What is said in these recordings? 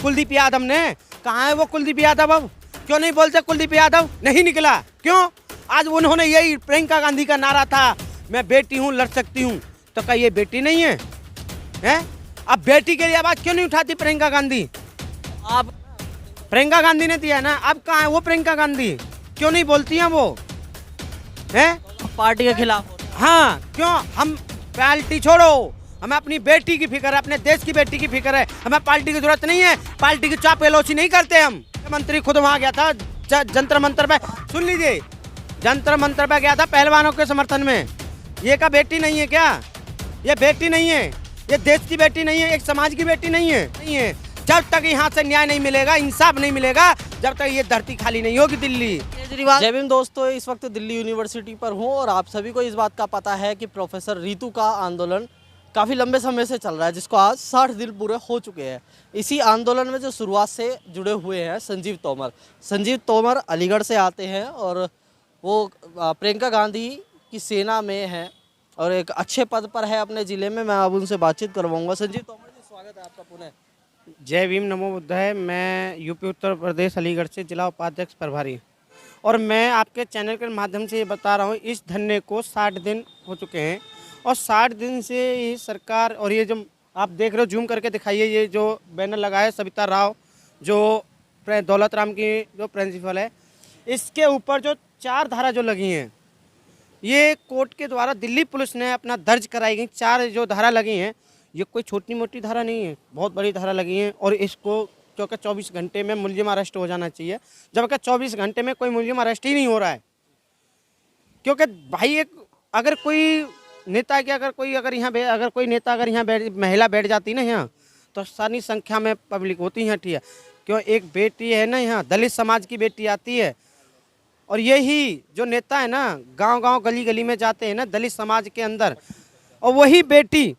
कुलदीप यादव ने। कहाँ है वो कुलदीप यादव? अब क्यों नहीं बोलते कुलदीप यादव? नहीं निकला क्यों? आज उन्होंने यही प्रियंका गांधी का नारा था, मैं बेटी हूँ लड़ सकती हूँ, तो क्या ये बेटी नहीं है? हैं? अब बेटी के लिए आवाज क्यों नहीं उठाती प्रियंका गांधी? अब प्रियंका गांधी ने दिया ना, अब कहाँ है वो प्रियंका गांधी? क्यों नहीं बोलती हैं वो? हैं? पार्टी के खिलाफ। हाँ, क्यों? हम पार्टी छोड़ो, हमें अपनी बेटी की फिक्र है, अपने देश की बेटी की फिक्र है, हमें पार्टी की जरूरत नहीं है। पार्टी की चापेलोची नहीं करते हम। मंत्री खुद वहाँ गया था जंतर मंतर पे, सुन लीजिए, जंतर मंतर पे गया था पहलवानों के समर्थन में। ये का बेटी नहीं है क्या? ये बेटी नहीं है, ये देश की बेटी नहीं है, एक समाज की बेटी नहीं है। नहीं है, जब तक यहाँ से न्याय नहीं मिलेगा, इंसाफ नहीं मिलेगा, जब तक ये धरती खाली नहीं होगी दिल्ली। केजरीवाल। जय भीम दोस्तों, इस वक्त दिल्ली यूनिवर्सिटी पर हूँ और आप सभी को इस बात का पता है कि प्रोफेसर रितु का आंदोलन काफ़ी लंबे समय से चल रहा है, जिसको आज 60 दिन पूरे हो चुके हैं। इसी आंदोलन में जो शुरुआत से जुड़े हुए हैं संजीव तोमर अलीगढ़ से आते हैं और वो प्रियंका गांधी की सेना में हैं और एक अच्छे पद पर है अपने ज़िले में। मैं अब उनसे बातचीत करवाऊंगा। संजीव तोमर जी, स्वागत है आपका पुनः। जय भीम, नमो बुद्धाय। मैं यूपी उत्तर प्रदेश अलीगढ़ से जिला उपाध्यक्ष प्रभारी, और मैं आपके चैनल के माध्यम से ये बता रहा हूँ, इस धरने को 60 दिन हो चुके हैं और 60 दिन से ये सरकार, और ये जो आप देख रहे हो, जूम करके दिखाइए, ये जो बैनर लगा है सविता राव जो दौलत राम की जो प्रिंसिपल है, इसके ऊपर जो 4 धारा जो लगी हैं, ये कोर्ट के द्वारा दिल्ली पुलिस ने अपना दर्ज कराई गई 4 जो धारा लगी हैं, ये कोई छोटी मोटी धारा नहीं है, बहुत बड़ी धारा लगी है। और इसको क्योंकि 24 घंटे में मुलजिम अरेस्ट हो जाना चाहिए, जबकि 24 घंटे में कोई मुलजिम अरेस्ट ही नहीं हो रहा है। क्योंकि भाई एक अगर कोई नेता के अगर कोई नेता अगर यहाँ महिला बैठ जाती ना यहाँ, तो सारी संख्या में पब्लिक होती है। ठीक है, क्यों? एक बेटी है ना, यहाँ दलित समाज की बेटी आती है, और यही जो नेता है ना, गांव-गांव गली-गली में जाते हैं ना दलित समाज के अंदर, और वही बेटी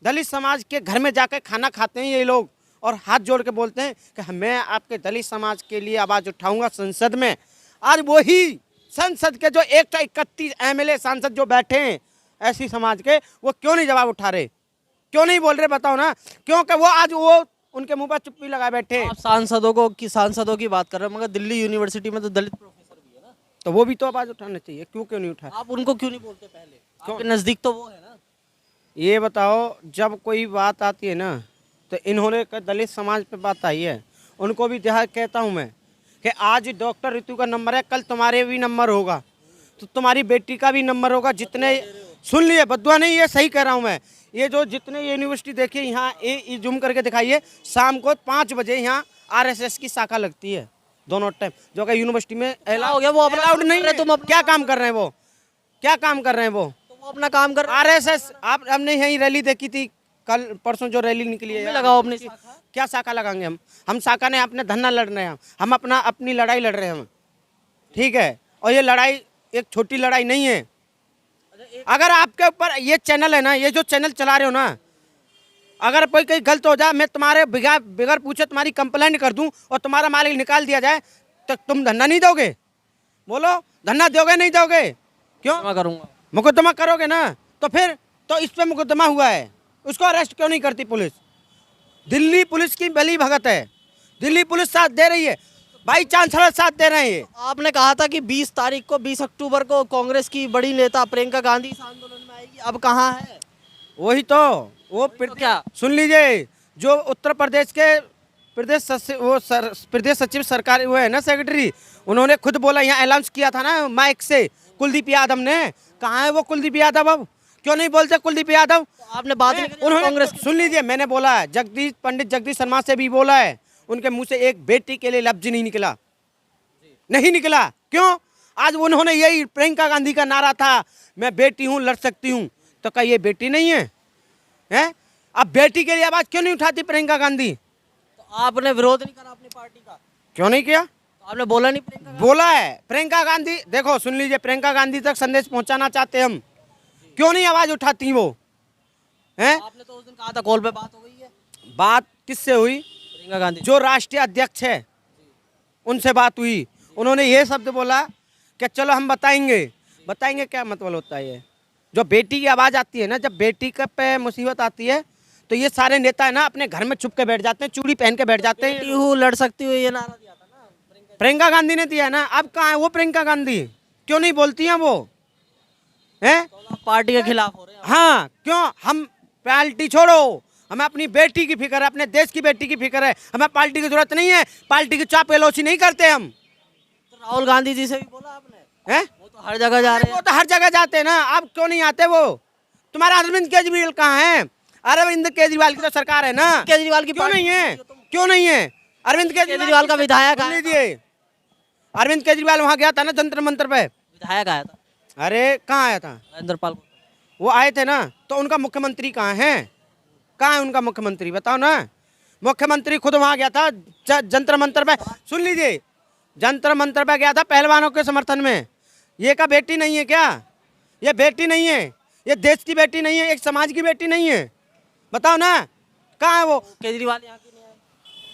दलित समाज के घर में जाकर खाना खाते हैं ये लोग, और हाथ जोड़ के बोलते हैं कि मैं आपके दलित समाज के लिए आवाज़ उठाऊंगा संसद में। आज वही संसद के जो 131 MLA सांसद जो बैठे हैं ऐसी समाज के, वो क्यों नहीं जवाब उठा रहे? क्यों नहीं बोल रहे? बताओ ना, क्योंकि वो आज वो उनके मुंह पर चुप्पी लगाए बैठे हैं। आप सांसदों की बात कर रहे हैं, मगर दिल्ली यूनिवर्सिटी में तो दलित प्रोफेसर भी है ना, तो वो भी तो आवाज़ उठाना चाहिए, क्यों नहीं उठाए? आप उनको क्यों नहीं बोलते? पहले आपके नज़दीक तो वो है ना। ये बताओ, जब कोई बात आती है ना, तो इन्होंने दलित समाज पे बात आई है, उनको भी कहता हूँ मैं कि आज डॉक्टर रितु का नंबर है, कल तुम्हारे भी नंबर होगा, तो तुम्हारी बेटी का भी नंबर होगा। जितने सुन लिए, बदुआ नहीं, ये सही कह रहा हूँ मैं। ये जो जितने यूनिवर्सिटी देखिए, यहाँ ये जूम करके दिखाइए, शाम को 5 बजे यहाँ RSS की शाखा लगती है दोनों टाइम, जो कि यूनिवर्सिटी में हो गया, वो अलाउड नहीं है। तुम क्या काम कर रहे हैं वो? क्या काम कर रहे हैं वो? वो अपना काम कर। RSS आप हमने यही रैली देखी थी कल परसों, जो रैली निकली है। लगाओ अपनी क्या शाखा लगाएंगे हम शाखा ने अपने धरना लड़ रहे हैं, हम अपनी लड़ाई लड़ रहे हैं हम, ठीक है। और ये लड़ाई एक छोटी लड़ाई नहीं है। अगर आपके ऊपर ये चैनल है ना, ये जो चैनल चला रहे हो ना, अगर कोई कहीं गलत हो जाए, मैं तुम्हारे बगैर पूछे तुम्हारी कंप्लेंट कर दूं और तुम्हारा मालिक निकाल दिया जाए, तो तुम धरना नहीं दोगे? बोलो, धरना दोगे नहीं दोगे? क्यों? मैं करूँगा। मुकदमा करोगे ना, तो फिर तो इस पे मुकदमा हुआ है, उसको अरेस्ट क्यों नहीं करती पुलिस? दिल्ली पुलिस की बली भगत है, दिल्ली पुलिस साथ दे रही है, भाई चांसलर साथ दे रहे हैं। आपने कहा था कि 20 अक्टूबर को कांग्रेस की बड़ी नेता प्रियंका गांधी इस आंदोलन में आएगी, अब कहाँ है? वही तो, वो तो क्या सुन लीजिए, जो उत्तर प्रदेश के प्रदेश सचिव सरकार वो है ना, सेक्रेटरी, उन्होंने खुद बोला, यहाँ अनाउंस किया था ना माइक से, कुलदीप यादव ने। कहाँ है वो कुलदीप यादव? अब क्यों नहीं बोलते कुलदीप यादव? तो आपने बात नहीं करी उन्होंने कांग्रेस सुन लीजिए, मैंने बोला है, पंडित जगदीश शर्मा से भी बोला है, उनके मुंह से एक बेटी के लिए लफ्ज नहीं निकला, नहीं निकला। क्यों? आज उन्होंने यही प्रियंका गांधी का नारा था, मैं बेटी हूँ लड़ सकती हूँ, तो क्या ये बेटी नहीं है? हैं? अब बेटी के लिए आवाज क्यों नहीं उठाती प्रियंका गांधी? तो आपने विरोध नहीं करा अपनी पार्टी का? क्यों नहीं किया? तो आपने बोला नहीं? बोला है प्रियंका गांधी, देखो सुन लीजिए, प्रियंका गांधी तक संदेश पहुंचाना चाहते हम, क्यों नहीं आवाज उठाती वो? हैं? आपने तो उस दिन कहा था कॉल पे बात हो गई है। बात किससे हुई? प्रियंका गांधी जो राष्ट्रीय अध्यक्ष है उनसे बात हुई, उन्होंने ये शब्द बोला कि चलो हम बताएंगे। क्या मतलब होता है ये? जो बेटी की आवाज़ आती है ना, जब बेटी का पे मुसीबत आती है, तो ये सारे नेता है ना अपने घर में छुप के बैठ जाते हैं, चूड़ी पहन के बैठ जाते हैं। बेटी हूँ लड़ सकती हूँ ये नारा दिया था ना प्रियंका गांधी ने दिया है ना, अब कहाँ है वो प्रियंका गांधी? क्यों नहीं बोलती हैं वो? हैं? तो आप पार्टी के खिलाफ हो रहे हैं। हाँ, क्यों? हम पार्टी छोड़ो, हमें अपनी बेटी की फिक्र है, अपने देश की बेटी की फिक्र है, हमें पार्टी की जरूरत नहीं है। पार्टी की चाप एलोसी नहीं करते हम। तो राहुल गांधी जी से भी बोला आपने? हैं? वो तो हर जगह जा रहे वो हैं। तो हर जगह जाते हैं ना, अब क्यों नहीं आते वो? तुम्हारा अरविंद केजरीवाल कहाँ है? अरविंद केजरीवाल की तो सरकार है ना। केजरीवाल की क्यों पार्टी- नहीं है? क्यों नहीं है? अरविंद केजरीवाल का विधायक आया था। लीजिए, अरविंद केजरीवाल वहाँ गया था ना जंतर मंतर पे। विधायक आया था अरे कहाँ आया था? महेंद्र पाल। वो आए थे ना, तो उनका मुख्यमंत्री कहाँ है? कहाँ है उनका मुख्यमंत्री? बताओ ना। मुख्यमंत्री खुद वहाँ गया था जंतर मंतर पे। सुन लीजिए, जंतर मंतर पे गया था पहलवानों के समर्थन में। ये का बेटी नहीं है क्या? ये बेटी नहीं है, ये देश की बेटी नहीं है, एक समाज की बेटी नहीं है। बताओ ना, कहाँ है वो? केजरीवाल यहाँ की नहीं आए।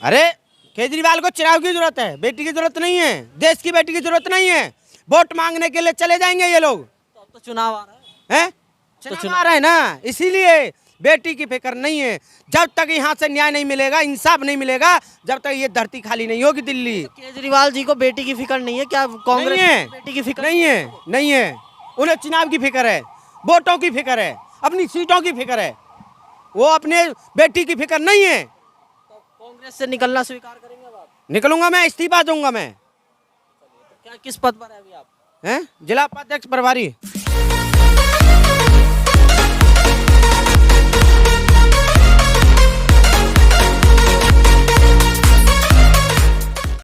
अरे केजरीवाल को चिराग की जरूरत है, बेटी की जरूरत नहीं है, देश की बेटी की जरूरत नहीं है। वोट मांगने के लिए चले जाएंगे ये लोग। तो अब तो चुनाव आ रहा है। हैं? चुनाव आ रहा है ना, इसीलिए बेटी की फिक्र नहीं है। जब तक यहाँ से न्याय नहीं मिलेगा, इंसाफ नहीं मिलेगा, जब तक ये धरती खाली नहीं होगी दिल्ली। केजरीवाल जी को बेटी की फिक्र नहीं है क्या? कांग्रेस नहीं है, को बेटी की फिक्र नहीं है, नहीं है। उन्हें चुनाव की फिक्र है, वोटों की फिक्र है, अपनी सीटों की फिक्र है। वो अपने बेटी की फिक्र नहीं है। तो कांग्रेस से निकलना स्वीकार करेंगे अब आप? निकलूंगा मैं, इस्तीफा दूंगा मैं। क्या किस पद पर है अभी आप? हैं? जिला उपाध्यक्ष प्रभारी।